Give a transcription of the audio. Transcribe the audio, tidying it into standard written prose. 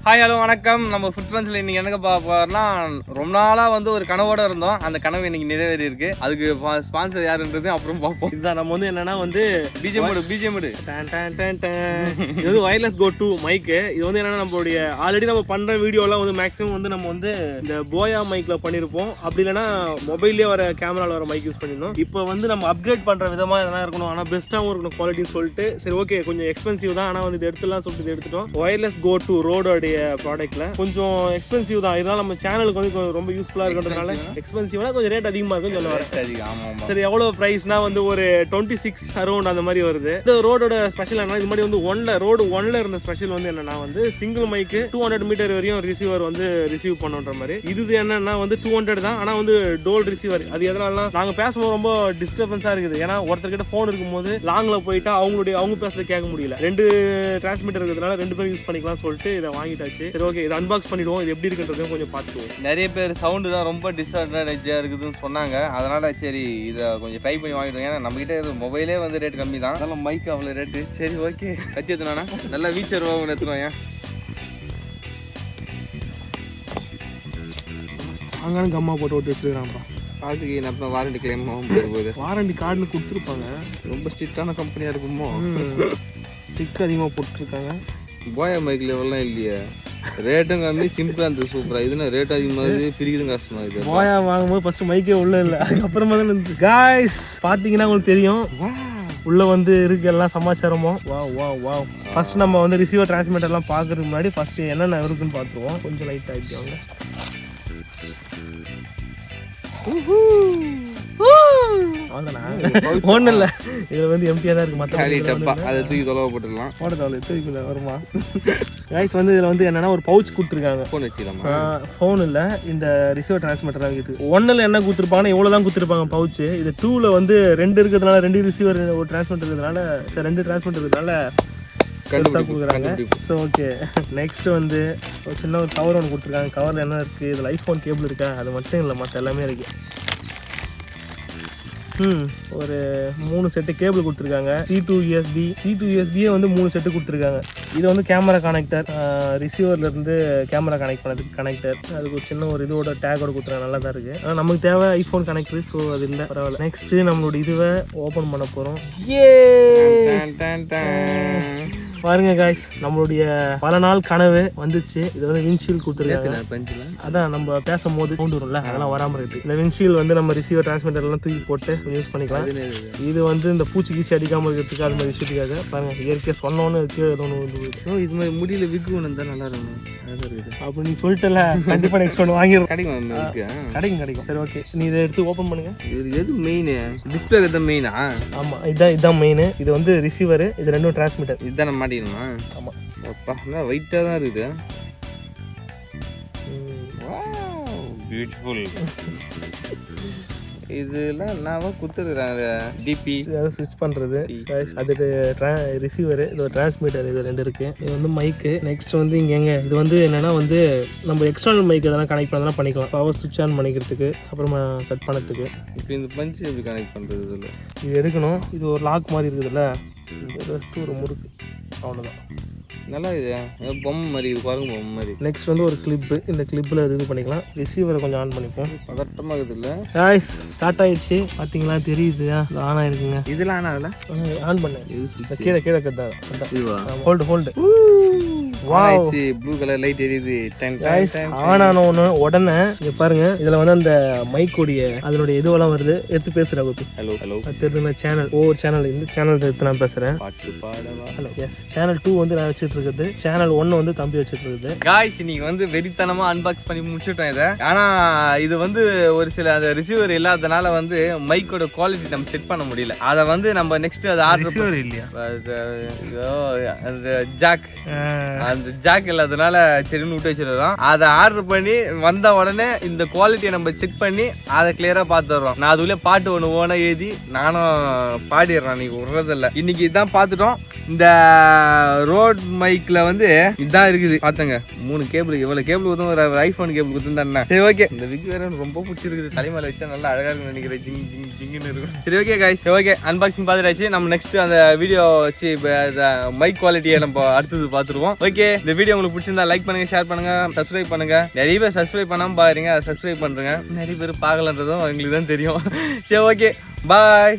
Hi hello வணக்கம். நம்ம food ஃப்ரெண்ட்ஸில் இன்றைக்கி எனக்கு பார்ப்போம்னா ரொம்ப நாளாக வந்து ஒரு கனவோடு இருந்தோம். அந்த கனவு இன்னைக்கு நிறைவேறி இருக்கு. அதுக்கு ஸ்பான்சர் யாருன்றது அப்புறம் பார்ப்போம். இதுதான் நம்ம வந்து என்னன்னா வந்து பிஜிஎம் இது வந்து வயர்லெஸ் கோ 2 மைக்கு. இது வந்து என்னன்னா நம்மளுடைய ஆல்ரெடி நம்ம பண்ணுற வீடியோலாம் வந்து மேக்ஸிமம் வந்து நம்ம வந்து இந்த போயா மைக்கில் பண்ணியிருப்போம். அப்படி இல்லைன்னா மொபைல்லேயே வர கேமராவில் வர மைக் யூஸ் பண்ணியிருந்தோம். இப்போ வந்து நம்ம அப்கிரேட் பண்ணுற விதமாக எதனா இருக்கணும், ஆனால் பெஸ்ட்டாகவும் இருக்கணும் குவாலிட்டின்னு சொல்லிட்டு சரி ஓகே கொஞ்சம் எக்ஸ்பென்சிவ் தான், ஆனால் வந்து இது எடுத்துலாம் சொல்லிட்டு எடுத்துட்டோம். வயர்லெஸ் கோ 2 ரோடோடைய ப்ராடக்ட்ல கொஞ்சம் எக்ஸ்பென்சிவ் தான், இருந்தாலும் நம்ம சேனலுக்கு வந்து ரொம்ப யூஸ்ஃபுல்லா இருக்கிறதுனால எக்ஸ்பென்சிவ்னா கொஞ்சம் ரேட் அதிகமா இருக்கும் சொல்ல வரேன். சரி எவ்வளவு பிரைஸ்னா வந்து ஒரு 26 அரௌண்ட் அந்த மாதிரி வருது. இந்த ரோடோட ஸ்பெஷல் என்ன, இது மாதிரி வந்து ரோடு 1ல இருந்த ஸ்பெஷல் வந்து என்னன்னா வந்து சிங்கிள் மைக்கு 200 மீட்டர் வரையும் ரிசீவர் வந்து ரிசீவ் பண்ணுன்ற மாதிரி. இது என்னன்னா வந்து 200 தான், ஆனா வந்து டோல் ரிசீவர். அது எதனால நாங்க பேசும்போது ரொம்ப டிஸ்டர்பன்ஸா இருக்குது. ஏன்னா ஒருத்தர்கிட்ட போன் இருக்கும்போது லாங்ல போயிட்டா அவங்க பேசுறது கேட்க முடியல. 2 டிரான்ஸ்மிட்டர் இருக்கிறதுனால 2 பேரும் யூஸ் பண்ணிக்கலாம் சொல்லிட்டு இதை வாங்கிட்டாச்சு. சரி ஓகே இதை அன்பாக்ஸ் பண்ணிடுவோம். இது எப்படி இருக்குன்றதையும் கொஞ்சம் பார்த்துக்குவோம். நிறைய பேர் சவுண்டு தான் ரொம்ப டிஸ்அட்வான்டேஜாக இருக்குதுன்னு சொன்னாங்க. அதனால சரி இதை கொஞ்சம் ட்ரை பண்ணி வாங்கிடுவோம். ஏன்னா நம்மகிட்ட மொபைலே வந்து ரேட் கம்மி தான், அதனால மைக் அவ்வளோ ரேட்டு. சரி ஓகே கத்தி எடுத்துனா நல்லா வீச்சர் ஒன்று எடுத்துருவோம். ஏன் அங்கே கம்மா போட்டு ஓட்டு வச்சுருக்காங்கப்பா. அதுக்கு நம்ம வாரண்டி கிளைம் போகுது. வாரண்டி கார்டுன்னு கொடுத்துருப்பாங்க. ரொம்ப ஸ்ட்ரிக்டான கம்பெனியாக இருக்குமோ, ஸ்டிக் அதிகமாக போட்டுருக்காங்க. போயா மைக்கில் எவ்வளோ இல்லையே, ரேட்டும் கம்மி, சிம்பிளாக இருந்தது சூப்பராக. இதுனா ரேட் அதிகமாக பிரிக்கிறதும் கஷ்டமா இருக்குது. போயா வாங்கும்போது ஃபர்ஸ்ட் மைக்கே உள்ள இல்லை, அதுக்கப்புறமா தான் இருந்து. காய்ஸ் பார்த்தீங்கன்னா உங்களுக்கு தெரியும் உள்ள வந்து இருக்கு எல்லாம் சமாச்சாரமோ. வா ஃபர்ஸ்ட் நம்ம வந்து ரிசீவர் டிரான்ஸ்மிட்டர்லாம் பார்க்கறதுக்கு முன்னாடி ஃபர்ஸ்ட் என்னென்ன இருக்குன்னு பார்த்துருவோம். கொஞ்சம் லைட் ஆகிடுவாங்க. ஒன்றும் இல்லை, இதில் வந்து எம்டியாக தான் இருக்குது. மற்ற அதை தூக்கி தொலைவ போட்டுடலாம். தூக்கி வருமா கைஸ். வந்து இதில் வந்து என்னன்னா ஒரு பவுச் கொடுத்துருக்காங்க. ஃபோன் வச்சுக்கலாம். ஃபோன் இல்லை, இந்த ரிசீவர் டிரான்ஸ்மிட்டர் தான் இருக்குது. 1ல் என்ன கொடுத்துருப்பாங்கன்னா இவ்வளோ தான் கொடுத்துருப்பாங்க பவுச்சு. இது 2ல் வந்து 2 இருக்கிறதுனால 2 ரிசீவர் ஒரு டிரான்ஸ்மிட்டர் இருக்கிறதுனால 2 டிரான்ஸ்மிட்டர் இருக்கிறதுனால கொடுக்குறாங்க. ஸோ ஓகே நெக்ஸ்ட் வந்து ஒரு சின்ன ஒரு கவர் ஒன்று கொடுத்துருக்காங்க. கவரில் என்ன இருக்குது, இதில் ஐஃபோன் கேபிள் இருக்கா, அது மட்டும் இல்லை மற்ற எல்லாமே இருக்குது. ஒரு 3 செட்டு கேபிள் கொடுத்துருக்காங்க. C2 USB வந்து 3 செட்டு கொடுத்துருக்காங்க. இது வந்து கேமரா கனெக்டர், ரிசீவர்லேருந்து கேமரா கனெக்ட் பண்ணதுக்கு கனெக்டர். அதுக்கு ஒரு சின்ன ஒரு இதோட டேக்கோட கொடுத்துருக்காங்க. நல்லா தான் இருக்குது. ஆனால் நமக்கு தேவை ஐஃபோன் கனெக்டர், ஸோ அது இல்லை, பரவாயில்ல. நெக்ஸ்ட்டு நம்மளோட இதுவை ஓப்பன் பண்ண போகிறோம். பாருங்க காய்ஸ், நம்மளுடைய பல நாள் கனவு வந்துச்சு. இது வந்து விண்ட்ஷீல்ட் கொடுத்துருக்காங்க. அதான் நம்ம பேசும்போது சவுண்ட் வரும்ல, அதெல்லாம் வராமல் இருக்குது. இந்த விண்ட்ஷீல்ட் வந்து நம்ம ரிசீவர் டிரான்ஸ்மிட்டர் எல்லாம் தூக்கி போட்டு யூஸ் பண்ணிக்கலாம். இது வந்து இந்த பூச்சி கீச்சி அடிக்காமல் இருக்கிறதுக்கு அது மாதிரி விஷயத்துக்காக. பாருங்க இயற்கையாக சொன்னோன்னு இருக்கு. இது மாதிரி முடியல விக்கு ஒன்று தான் நல்லா இருக்கும். அப்போ நீ சொல்லிட்டல, கண்டிப்பாக நெக்ஸ்ட் ஒன்று வாங்கிடும். கிடைக்கும். சரி ஓகே நீ இதை எடுத்து ஓப்பன் பண்ணுங்க. இது எது மெயின்? டிஸ்பிளே தான் மெயினா? ஆமாம் இதுதான் மெயின். இது வந்து ரிசீவர், இது 2 டிரான்ஸ்மிட்டர். இதுதான் நம்ம மாட்டிக்கணுமா? ஆமாம். அப்பா வெயிட்டாக தான் இருக்குது. பியூட்டிஃபுல். இதெல்லாம் நான் கொடுத்துருக்குறாங்க. டிபி ஸ்விட்ச் பண்ணுறது, அது ரிசீவர், இது ஒரு டிரான்ஸ்மிட்டர், இது 2 இருக்குது. இது வந்து மைக்கு. நெக்ஸ்ட் வந்து இங்கே இது வந்து என்னென்னா வந்து நம்ம எக்ஸ்டர்னல் மைக் எதனா கனெக்ட் பண்ணலாம் பண்ணிக்கலாம். பவர் ஸ்விட்ச் ஆன் பண்ணிக்கிறதுக்கு, அப்புறமா கட் பண்ணதுக்கு. இப்போ இந்த பஞ்சு எப்படி கனெக்ட் பண்ணுறது? இதில் இது எடுக்கணும். இது ஒரு லாக் மாதிரி இருக்குதுல்ல, ஜஸ்ட் ஒரு முறுக்கு, அவ்வளோதான். நல்லா இது பொம்மை மாதிரி, இது பாருங்க பொம்மை மாதிரி. நெக்ஸ்ட் வந்து ஒரு கிளிப்பு, இந்த கிளிப்பில் இது பண்ணிக்கலாம். ரிசீவரை கொஞ்சம் ஆன் பண்ணிப்போம். பதட்டமாக இருக்குது இல்லை காய்ஸ், ஸ்டார்ட் ஆகிடுச்சு. பார்த்தீங்களா தெரியுது, ஆன் ஆகிருக்குங்க. இதெல்லாம் ஆன் ஆகல, ஆன் பண்ணேன். கீழே ஹோல்டு ப்ளூ கலர் லைட் எரியுது. ஆன் ஆன உடனே இங்க பாருங்க, இதுல வந்து அந்த மைக்கோடைய அதனுடைய இதுவெல்லாம் வருது. எடுத்து பேசுறேன். ஹலோ தெரியுதுங்களா? சேனல் ஒவ்வொரு சேனல், இந்த சேனல் எடுத்து நான் பேசுறேன். ஹலோ எஸ், சேனல் 2 வந்து நான் வச்சுட்டு இருக்குது. சேனல் 1 வந்து தம்பி வச்சுட்டு இருக்குது. காய்ஸ் இன்னைக்கு வந்து வெறித்தனமா அன்பாக்ஸ் பண்ணி முடிச்சுட்டோம் இதை. ஆனா இது வந்து ஒரு சில அந்த ரிசீவர் இல்லாதனால வந்து மைக்கோட குவாலிட்டி நம்ம செக் பண்ண முடியல. அதை வந்து நம்ம நெக்ஸ்ட் அது ஆர்டர் இல்லையா, அந்த ஜாக் இல்லாதனால சரின்னு விட்டு வச்சிருக்கோம். அதை ஆர்டர் பண்ணி வந்த உடனே இந்த குவாலிட்டியை நம்ம செக் பண்ணி அதை கிளியரா பார்த்துடுறோம். நான் அதுக்குள்ளே பாட்டு ஒன்று ஓனா எழுதி நானும் பாடிடுறேன். இன்னைக்கு விடுறதில்ல. இன்னைக்கு இதான் பார்த்துட்டோம். இந்த ரோட் மைக்ல வந்து இதான் இருக்குது பாத்தங்க. 3 கேபிள், இவ்வளவு கேபிள் கொடுத்து ஒரு ஐபோன் கேபிள் கொடுத்துருந்தேன். சரி ஓகே, இந்த விக் வேற ரொம்ப பிடிச்சிருக்குது. தலைமையில வச்சா நல்லா அழகா இருக்குன்னு நினைக்கிறேன். ஜிங்குன்னு இருக்கும். சரி ஓகே காய்ஸ், ஓகே அன்பாக்சிங் பார்த்துட்டாச்சு. நம்ம நெக்ஸ்ட் அந்த வீடியோ வச்சு மைக் குவாலிட்டியை நம்ம அடுத்தது பார்த்துருவோம். ஓகே ஓகே, இந்த வீடியோ உங்களுக்கு பிடிச்சிருந்தா லைக் பண்ணுங்க, ஷேர் பண்ணுங்க, சப்ஸ்கிரைப் பண்ணுங்க. நிறைய பேர் சப்ஸ்கிரைப் பண்ணாம பாருங்க, அதை சப்ஸ்கிரைப் பண்றேங்க. நிறைய பேர் பார்க்கலன்றதும் உங்களுக்கு தான் தெரியும். சரி, ஓகே, பாய்.